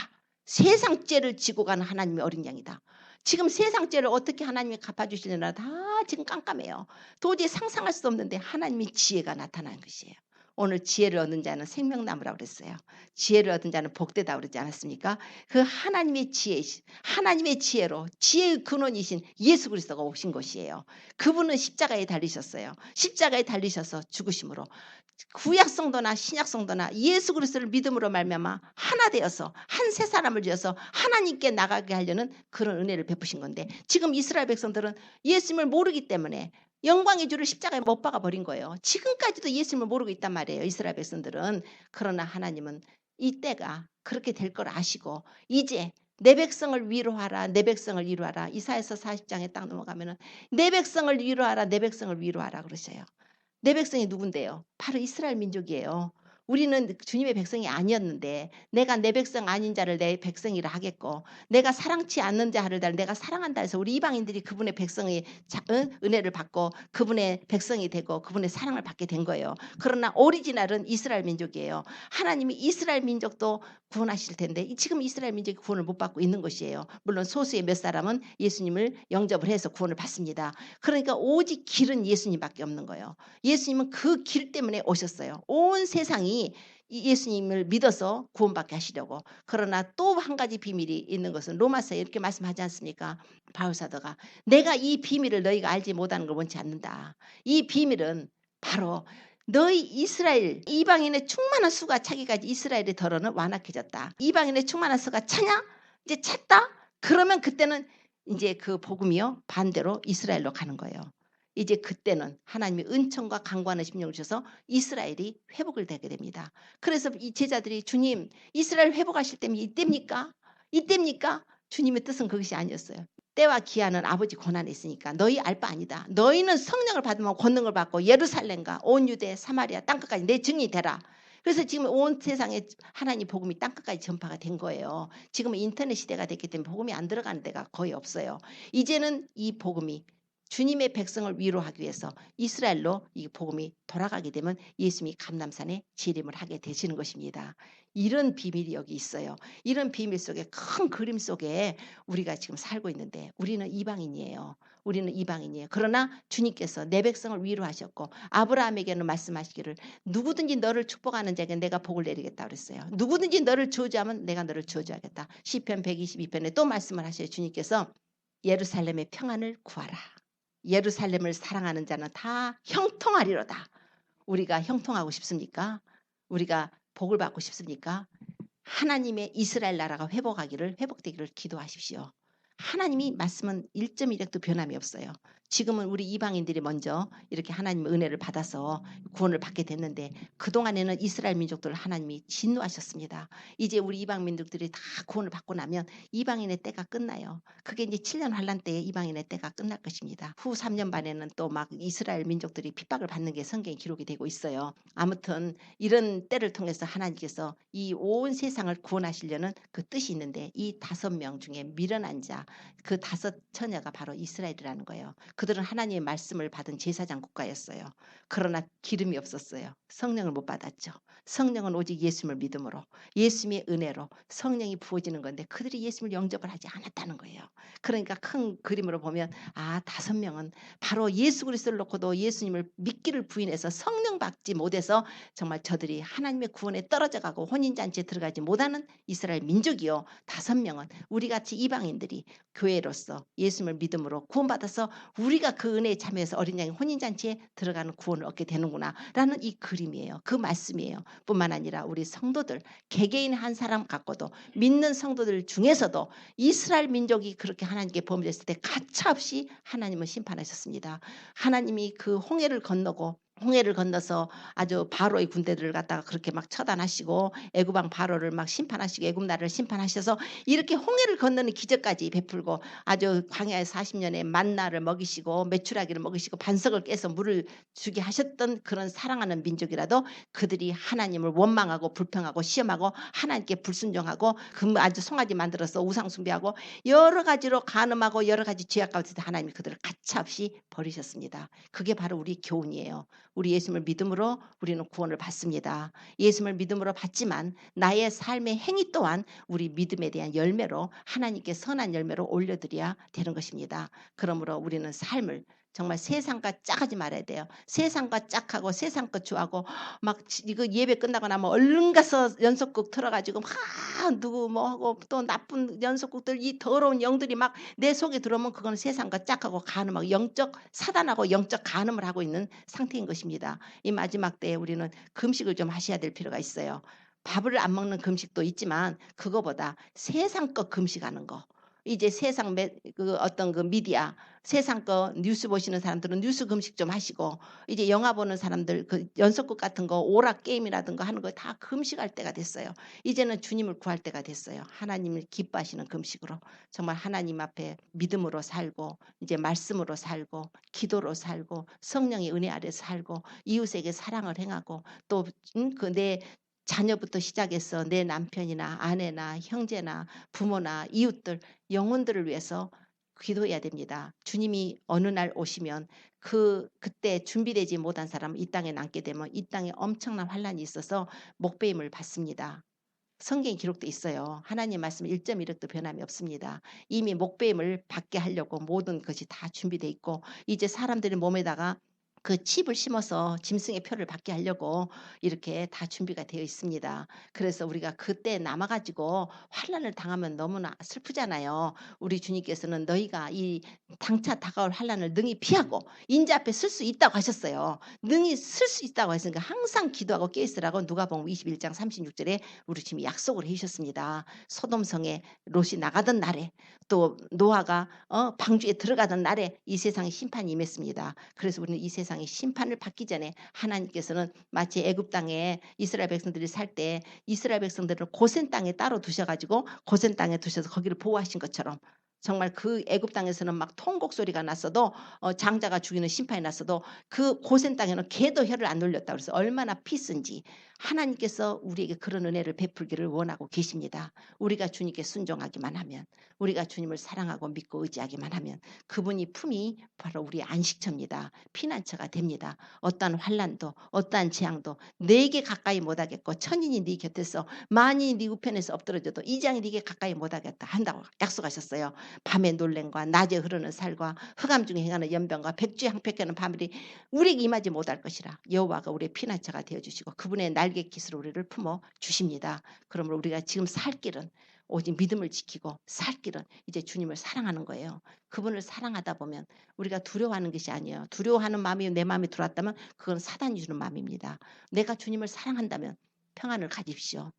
세상 죄를 지고 가는 하나님의 어린 양이다. 지금 세상 죄를 어떻게 하나님이 갚아주시려나 다 지금 깜깜해요. 도저히 상상할 수 없는데 하나님의 지혜가 나타나는 것이에요. 오늘 지혜를 얻는 자는 생명나무라고 그랬어요. 지혜를 얻은 자는 복되다 그러지 않았습니까? 그 하나님의 지혜, 하나님의 지혜로 지혜의 근원이신 예수 그리스도가 오신 것이에요. 그분은 십자가에 달리셨어요. 십자가에 달리셔서 죽으심으로 구약 성도나 신약 성도나 예수 그리스도를 믿음으로 말미암아 하나 되어서 한 새 사람을 지어서 하나님께 나가게 하려는 그런 은혜를 베푸신 건데 지금 이스라엘 백성들은 예수님을 모르기 때문에 영광의 주를 십자가에 못 박아 버린 거예요. 지금까지도 예수님을 모르고 있단 말이에요. 이스라엘 백성들은. 그러나 하나님은 이 때가 그렇게 될 걸 아시고 이제 내 백성을 위로하라, 내 백성을 위로하라. 이사야서 40장에 딱 넘어가면은 내 백성을 위로하라, 내 백성을 위로하라 그러셔요. 내 백성이 누군데요? 바로 이스라엘 민족이에요. 우리는 주님의 백성이 아니었는데 내가 내 백성 아닌 자를 내 백성이라 하겠고 내가 사랑치 않는 자를 내가 사랑한다 해서 우리 이방인들이 그분의 백성의 은혜를 받고 그분의 백성이 되고 그분의 사랑을 받게 된 거예요. 그러나 오리지널은 이스라엘 민족이에요. 하나님이 이스라엘 민족도 구원하실 텐데 지금 이스라엘 민족이 구원을 못 받고 있는 것이에요. 물론 소수의 몇 사람은 예수님을 영접을 해서 구원을 받습니다. 그러니까 오직 길은 예수님밖에 없는 거예요. 예수님은 그 길 때문에 오셨어요. 온 세상이 예수님을 믿어서 구원받게 하시려고. 그러나 또 한 가지 비밀이 있는 것은 로마서에 이렇게 말씀하지 않습니까? 바울 사도가 내가 이 비밀을 너희가 알지 못하는 걸 원치 않는다. 이 비밀은 바로 너희 이스라엘 이방인의 충만한 수가 차기까지 이스라엘의 덜어는 완악해졌다. 이방인의 충만한 수가 차냐? 이제 찼다? 그러면 그때는 이제 그 복음이요 반대로 이스라엘로 가는 거예요. 이제 그때는 하나님이 은총과 강구하는 심령을 주셔서 이스라엘이 회복을 되게 됩니다. 그래서 이 제자들이 주님 이스라엘 회복하실 때면 이때입니까? 이때입니까? 주님의 뜻은 그것이 아니었어요. 때와 기한은 아버지 권한에 있으니까 너희 알 바 아니다. 너희는 성령을 받으면 권능을 받고 예루살렘과 온 유대 사마리아 땅끝까지 내 증인이 되라. 그래서 지금 온 세상에 하나님 복음이 땅끝까지 전파가 된 거예요. 지금은 인터넷 시대가 됐기 때문에 복음이 안 들어가는 데가 거의 없어요. 이제는 이 복음이 주님의 백성을 위로하기 위해서 이스라엘로 이 복음이 돌아가게 되면 예수님이 감람산에 재림을 하게 되시는 것입니다. 이런 비밀이 여기 있어요. 이런 비밀 속에 큰 그림 속에 우리가 지금 살고 있는데 우리는 이방인이에요. 우리는 이방인이에요. 그러나 주님께서 내 백성을 위로하셨고 아브라함에게는 말씀하시기를 누구든지 너를 축복하는 자에게 내가 복을 내리겠다 그랬어요. 누구든지 너를 저주하면 내가 너를 저주하겠다. 시편 122편에 또 말씀을 하셔요. 주님께서 예루살렘의 평안을 구하라. 예루살렘을 사랑하는 자는 다 형통하리로다. 우리가 형통하고 싶습니까? 우리가 복을 받고 싶습니까? 하나님의 이스라엘 나라가 회복되기를 기도하십시오. 하나님이 말씀은 1.1획도 변함이 없어요. 지금은 우리 이방인들이 먼저 이렇게 하나님의 은혜를 받아서 구원을 받게 됐는데 그동안에는 이스라엘 민족들을 하나님이 진노하셨습니다. 이제 우리 이방 민족들이 다 구원을 받고 나면 이방인의 때가 끝나요. 그게 이제 7년 환란 때에 이방인의 때가 끝날 것입니다. 후 3년 반에는 또 막 이스라엘 민족들이 핍박을 받는 게 성경에 기록이 되고 있어요. 아무튼 이런 때를 통해서 하나님께서 이 온 세상을 구원하시려는 그 뜻이 있는데 이 5명 중에 미련한 자, 그 5 처녀가 바로 이스라엘이라는 거예요. 그들은 하나님의 말씀을 받은 제사장 국가였어요. 그러나 기름이 없었어요. 성령을 못 받았죠. 성령은 오직 예수님을 믿음으로 예수님의 은혜로 성령이 부어지는 건데 그들이 예수님을 영접을 하지 않았다는 거예요. 그러니까 큰 그림으로 보면 5명은 바로 예수 그리스도를 놓고도 예수님을 믿기를 부인해서 성령 받지 못해서 정말 저들이 하나님의 구원에 떨어져 가고 혼인잔치에 들어가지 못하는 이스라엘 민족이요. 5명은 우리같이 이방인들이 교회로서 예수님을 믿음으로 구원받아서 우리가 그 은혜에 참여해서 어린 양의 혼인잔치에 들어가는 구원을 얻게 되는구나 라는 이 그림이에요. 그 말씀이에요. 뿐만 아니라 우리 성도들 개개인 한 사람 갖고도 믿는 성도들 중에서도 이스라엘 민족이 그렇게 하나님께 범죄했을 때 가차없이 하나님은 심판하셨습니다. 하나님이 그 홍해를 건너서 아주 바로의 군대들을 갖다가 그렇게 막 처단하시고 애굽 왕 바로를 막 심판하시고 애굽 나라를 심판하셔서 이렇게 홍해를 건너는 기적까지 베풀고 아주 광야에 40년의 만나를 먹이시고 메추라기를 먹이시고 반석을 깨서 물을 주게 하셨던 그런 사랑하는 민족이라도 그들이 하나님을 원망하고 불평하고 시험하고 하나님께 불순종하고 아주 송아지 만들어서 우상 숭배하고 여러 가지로 간음하고 여러 가지 죄악 가운데 하나님이 그들을 가차없이 버리셨습니다. 그게 바로 우리 교훈이에요. 우리 예수님을 믿음으로 우리는 구원을 받습니다. 예수님을 믿음으로 받지만 나의 삶의 행위 또한 우리 믿음에 대한 열매로 하나님께 선한 열매로 올려드려야 되는 것입니다. 그러므로 우리는 삶을 정말 세상과 짝하지 말아야 돼요. 세상과 짝하고 세상 것 좋아하고 막 이거 예배 끝나고 나면 얼른 가서 연속곡 틀어가지고 막 누구 뭐 하고 또 나쁜 연속곡들 이 더러운 영들이 막 내 속에 들어오면 그건 세상과 짝하고 간음하고 영적 사단하고 영적 간음을 하고 있는 상태인 것입니다. 이 마지막 때에 우리는 금식을 좀 하셔야 될 필요가 있어요. 밥을 안 먹는 금식도 있지만 그거보다 세상 거 금식하는 거. 이제 세상 그 어떤 그 미디어 세상 거 뉴스 보시는 사람들은 뉴스 금식 좀 하시고 이제 영화 보는 사람들 그 연속극 같은 거 오락 게임이라든가 하는 거 다 금식할 때가 됐어요. 이제는 주님을 구할 때가 됐어요. 하나님을 기뻐하시는 금식으로 정말 하나님 앞에 믿음으로 살고 이제 말씀으로 살고 기도로 살고 성령의 은혜 아래 살고 이웃에게 사랑을 행하고 또 그 내 자녀부터 시작해서 내 남편이나 아내나 형제나 부모나 이웃들 영혼들을 위해서 기도해야 됩니다. 주님이 어느 날 오시면 그때 준비되지 못한 사람 이 땅에 남게 되면 이 땅에 엄청난 환란이 있어서 목배임을 받습니다. 성경에 기록돼 있어요. 하나님 말씀 1.1획도 변함이 없습니다. 이미 목배임을 받게 하려고 모든 것이 다 준비돼 있고 이제 사람들의 몸에다가 그 칩을 심어서 짐승의 표를 받게 하려고 이렇게 다 준비가 되어 있습니다. 그래서 우리가 그때 남아가지고 환란을 당하면 너무나 슬프잖아요. 우리 주님께서는 너희가 이 당차 다가올 환란을 능히 피하고 인자 앞에 쓸 수 있다고 하셨어요. 능히 쓸 수 있다고 했으니까 항상 기도하고 깨있으라고 누가복음 21장 36절에 우리 주님이 약속을 해주셨습니다. 소돔성에 롯이 나가던 날에 또 노아가 방주에 들어가던 날에 이 세상에 심판이 임했습니다. 그래서 우리는 이 세상의 심판을 받기 전에 하나님께서는 마치 애굽 땅에 이스라엘 백성들이 살 때 이스라엘 백성들을 고센 땅에 따로 두셔가지고 고센 땅에 두셔서 거기를 보호하신 것처럼 정말 그 애굽 땅에서는 막 통곡 소리가 났어도 장자가 죽이는 심판이 났어도 그 고센 땅에는 개도 혀를 안 돌렸다 그래서 얼마나 피스인지 하나님께서 우리에게 그런 은혜를 베풀기를 원하고 계십니다. 우리가 주님께 순종하기만 하면, 우리가 주님을 사랑하고 믿고 의지하기만 하면 그분이 품이 바로 우리의 안식처입니다. 피난처가 됩니다. 어떠한 환난도 어떠한 재앙도 내게 가까이 못하겠고 천인이 네 곁에서 만인이 네 우편에서 엎드러져도 이장이 네게 가까이 못하겠다 한다고 약속하셨어요. 밤의 놀램과 낮에 흐르는 살과 흑암 중에 행하는 연병과 백주에 항폐하는 밤이 우리에게 임하지 못할 것이라. 여호와가 우리의 피난처가 되어주시고 그분의 날개 깃으로 우리를 품어 주십니다. 그러므로 우리가 지금 살 길은 오직 믿음을 지키고 살 길은 이제 주님을 사랑하는 거예요. 그분을 사랑하다 보면 우리가 두려워하는 것이 아니에요. 두려워하는 마음이 내 마음에 들어왔다면 그건 사단이 주는 마음입니다. 내가 주님을 사랑한다면 평안을 가집시오.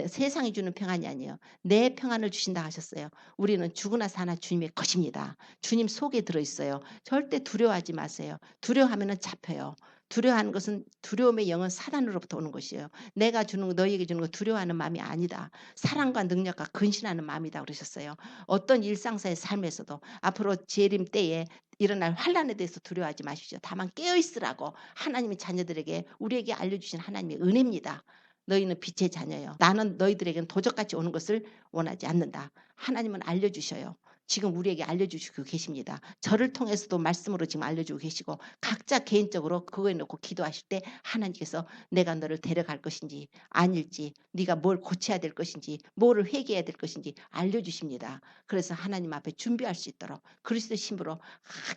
세상이 주는 평안이 아니에요. 내 평안을 주신다 하셨어요. 우리는 죽으나 사나 주님의 것입니다. 주님 속에 들어있어요. 절대 두려워하지 마세요. 두려워하면 잡혀요. 두려워하는 것은 두려움의 영은 사단으로부터 오는 것이에요. 내가 주는 거 너희에게 주는 거 두려워하는 마음이 아니다. 사랑과 능력과 근신하는 마음이다 그러셨어요. 어떤 일상사의 삶에서도 앞으로 재림 때에 일어날 환란에 대해서 두려워하지 마십시오. 다만 깨어있으라고 하나님의 자녀들에게 우리에게 알려주신 하나님의 은혜입니다. 너희는 빛의 자녀요. 나는 너희들에게는 도적같이 오는 것을 원하지 않는다. 하나님은 알려주셔요. 지금 우리에게 알려주시고 계십니다. 저를 통해서도 말씀으로 지금 알려주고 계시고 각자 개인적으로 그거에 놓고 기도하실 때 하나님께서 내가 너를 데려갈 것인지 아닐지 네가 뭘 고쳐야 될 것인지 뭐를 회개해야 될 것인지 알려주십니다. 그래서 하나님 앞에 준비할 수 있도록 그리스도 신부로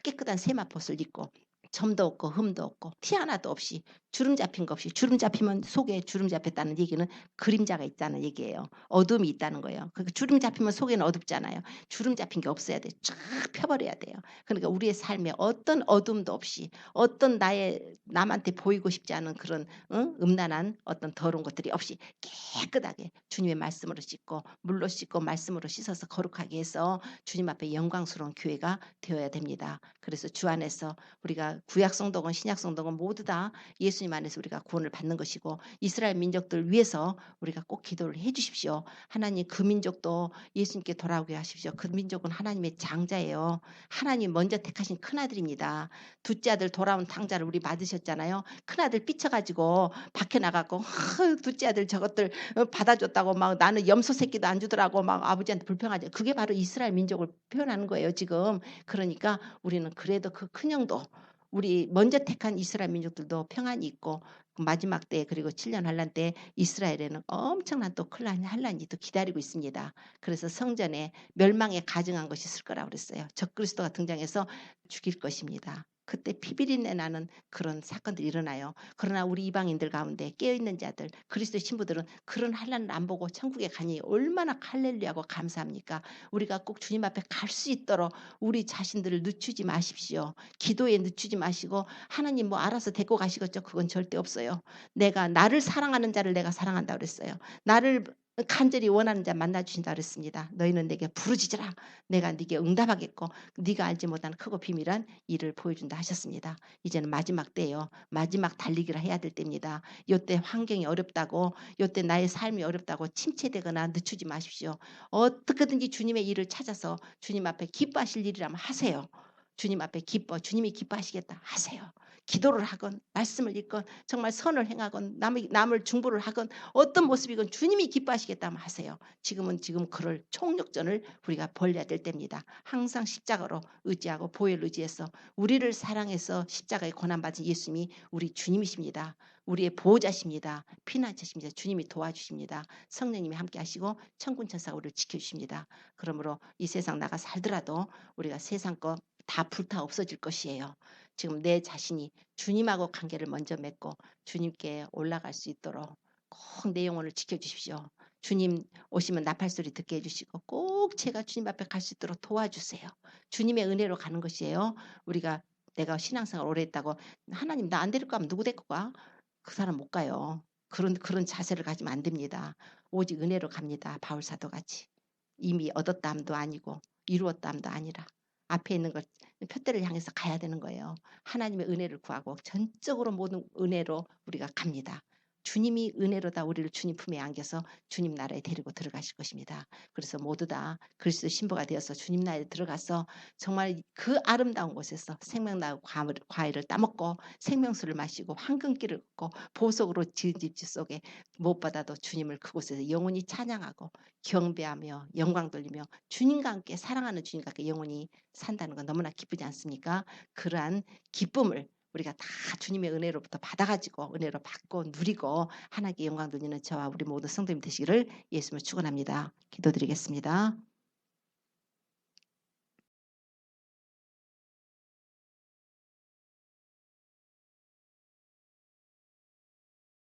깨끗한 세마포를 입고 점도 없고 흠도 없고 티 하나도 없이 주름 잡힌 거 없이 주름 잡히면 속에 주름 잡혔다는 얘기는 그림자가 있다는 얘기예요. 어둠이 있다는 거예요. 그러니까 주름 잡히면 속에는 어둡잖아요. 주름 잡힌 게 없어야 돼. 쫙 펴버려야 돼요. 그러니까 우리의 삶에 어떤 어둠도 없이 어떤 남한테 보이고 싶지 않은 그런 음란한 어떤 더러운 것들이 없이 깨끗하게 주님의 말씀으로 씻고 물로 씻고 말씀으로 씻어서 거룩하게 해서 주님 앞에 영광스러운 교회가 되어야 됩니다. 그래서 주 안에서 우리가 구약 성도건 신약 성도건 모두 다 예수님 안에서 우리가 구원을 받는 것이고 이스라엘 민족들 위해서 우리가 꼭 기도를 해 주십시오. 하나님 그 민족도 예수님께 돌아오게 하십시오. 그 민족은 하나님의 장자예요. 하나님 먼저 택하신 큰아들입니다. 둘째 아들 돌아온 탕자를 우리 받으셨잖아요. 큰아들 삐쳐가지고 밖에 나가고 둘째 아들 저것들 받아줬다고 막 나는 염소 새끼도 안 주더라고 막 아버지한테 불평하죠. 그게 바로 이스라엘 민족을 표현하는 거예요 지금. 그러니까 우리는 그래도 그 큰형도 우리 먼저 택한 이스라엘 민족들도 평안이 있고 마지막 때 그리고 7년 환란 때 이스라엘에는 엄청난 또 환란이 또 기다리고 있습니다. 그래서 성전에 멸망에 가증한 것이 있을 거라고 그랬어요. 적그리스도가 등장해서 죽일 것입니다. 그때 피비린내 나는 그런 사건들이 일어나요. 그러나 우리 이방인들 가운데 깨어있는 자들 그리스도 신부들은 그런 환란을 안 보고 천국에 가니 얼마나 할렐루야고 감사합니까. 우리가 꼭 주님 앞에 갈 수 있도록 우리 자신들을 늦추지 마십시오. 기도에 늦추지 마시고 하나님 뭐 알아서 데리고 가시겠죠. 그건 절대 없어요. 내가 나를 사랑하는 자를 내가 사랑한다고 그랬어요. 나를 간절히 원하는 자 만나 주신다 그랬습니다. 너희는 내게 부르짖으라. 내가 네게 응답하겠고 네가 알지 못하는 크고 비밀한 일을 보여준다 하셨습니다. 이제는 마지막 때예요. 마지막 달리기를 해야 될 때입니다. 이때 환경이 어렵다고 이때 나의 삶이 어렵다고 침체되거나 늦추지 마십시오. 어떻게든지 주님의 일을 찾아서 주님 앞에 기뻐하실 일이라면 하세요. 주님 앞에 주님이 기뻐하시겠다 하세요. 기도를 하건 말씀을 읽건 정말 선을 행하건 남을 중보를 하건 어떤 모습이건 주님이 기뻐하시겠다면 하세요. 지금 그럴 총력전을 우리가 벌려야 될 때입니다. 항상 십자가로 의지하고 보혈 의지해서 우리를 사랑해서 십자가에 고난받은 예수님이 우리 주님이십니다. 우리의 보호자십니다. 피난처십니다. 주님이 도와주십니다. 성령님이 함께 하시고 천군 천사가 우리를 지켜주십니다. 그러므로 이 세상 나가 살더라도 우리가 세상 거 다 불타 없어질 것이에요. 지금 내 자신이 주님하고 관계를 먼저 맺고 주님께 올라갈 수 있도록 꼭 내 영혼을 지켜주십시오. 주님 오시면 나팔소리 듣게 해주시고 꼭 제가 주님 앞에 갈 수 있도록 도와주세요. 주님의 은혜로 가는 것이에요. 우리가 내가 신앙생활 오래 했다고 하나님 나 안 데리고 가면 누구 데리고 가? 그 사람 못 가요. 그런 자세를 가지면 안 됩니다. 오직 은혜로 갑니다. 바울사도 같이. 이미 얻었다함도 아니고 이루었다함도 아니라 앞에 있는 걸 표대를 향해서 가야 되는 거예요. 하나님의 은혜를 구하고 전적으로 모든 은혜로 우리가 갑니다. 주님이 은혜로 다 우리를 주님 품에 안겨서 주님 나라에 데리고 들어가실 것입니다. 그래서 모두 다 그리스도 신부가 되어서 주님 나라에 들어가서 정말 그 아름다운 곳에서 생명나무 과일을 따먹고 생명수를 마시고 황금길을 걷고 보석으로 지은 집 속에 무엇보다도 주님을 그곳에서 영원히 찬양하고 경배하며 영광 돌리며 주님과 함께 사랑하는 주님과 함께 영원히 산다는 건 너무나 기쁘지 않습니까? 그러한 기쁨을 우리가 다 주님의 은혜로부터 받아가지고 은혜로 받고 누리고 하나님께 영광 돌리는 저와 우리 모두 성도님 되시기를 예수님을 축원합니다. 기도드리겠습니다.